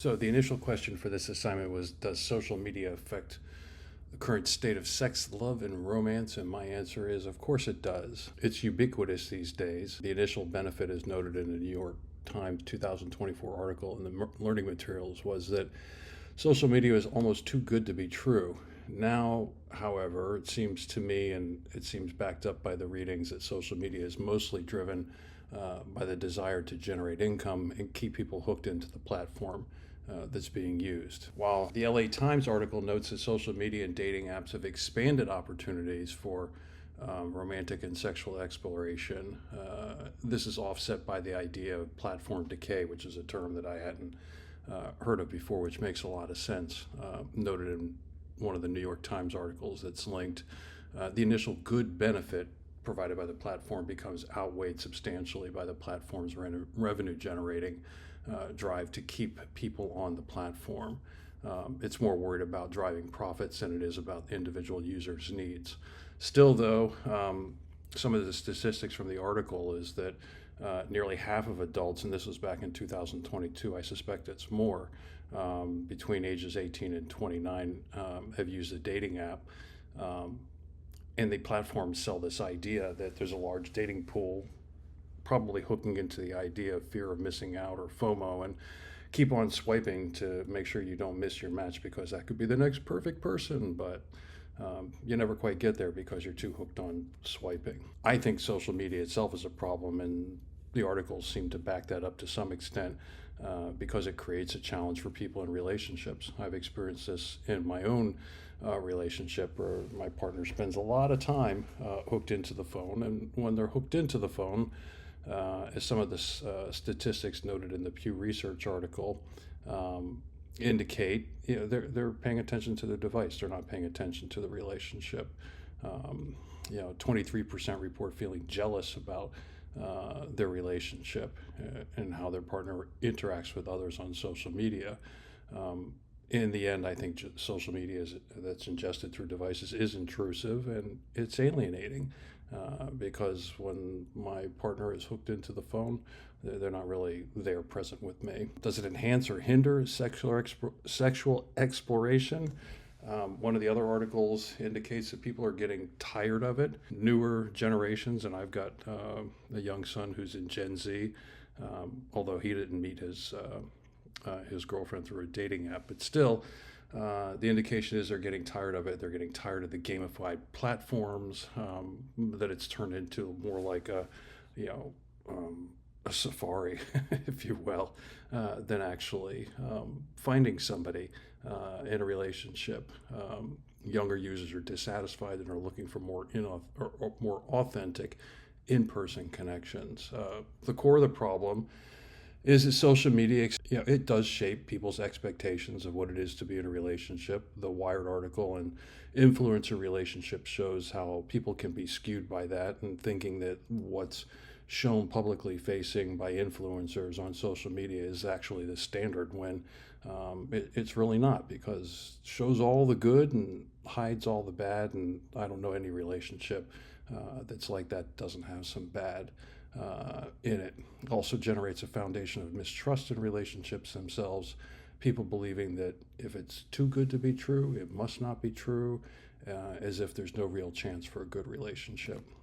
So the initial question for this assignment was, does social media affect the current state of sex, love, and romance? And my answer is, of course it does. It's ubiquitous these days. The initial benefit, as noted in the New York Times 2024 article in the learning materials, was that social media is almost too good to be true. Now, however, it seems to me, and it seems backed up by the readings, that social media is mostly driven by the desire to generate income and keep people hooked into the platform that's being used. While the LA Times article notes that social media and dating apps have expanded opportunities for romantic and sexual exploration, this is offset by the idea of platform decay, which is a term that I hadn't heard of before, which makes a lot of sense. Noted in one of the New York Times articles that's linked, the initial good benefit provided by the platform becomes outweighed substantially by the platform's revenue generating drive to keep people on the platform. It's more worried about driving profits than it is about individual users' needs. Still, though, some of the statistics from the article is that nearly half of adults, and this was back in 2022, I suspect it's more, between ages 18 and 29 have used a dating app. And the platforms sell this idea that there's a large dating pool, probably hooking into the idea of fear of missing out or FOMO, and keep on swiping to make sure you don't miss your match because that could be the next perfect person, but you never quite get there because you're too hooked on swiping. I think social media itself is a problem, and the articles seem to back that up to some extent because it creates a challenge for people in relationships. I've experienced this in my own relationship where my partner spends a lot of time hooked into the phone, and when they're hooked into the phone, as some of the statistics noted in the Pew Research article indicate, they're paying attention to the device. They're not paying attention to the relationship. 23% report feeling jealous about their relationship and how their partner interacts with others on social media. In the end, I think social media that's ingested through devices is intrusive and it's alienating because when my partner is hooked into the phone, they're not really there present with me. Does it enhance or hinder sexual exploration? One of the other articles indicates that people are getting tired of it. Newer generations, and I've got a young son who's in Gen Z, although he didn't meet his girlfriend through a dating app, but still, the indication is they're getting tired of it. They're getting tired of the gamified platforms, that it's turned into more like a safari, if you will, than actually finding somebody in a relationship. Younger users are dissatisfied and are looking for more more authentic in-person connections. The core of the problem is that social media, it does shape people's expectations of what it is to be in a relationship. The Wired article and influencer relationship shows how people can be skewed by that and thinking that what's shown publicly facing by influencers on social media is actually the standard when it's really not, because it shows all the good and hides all the bad, and I don't know any relationship that's like that doesn't have some bad in it. Also generates a foundation of mistrust in relationships themselves, people believing that if it's too good to be true, it must not be true, as if there's no real chance for a good relationship.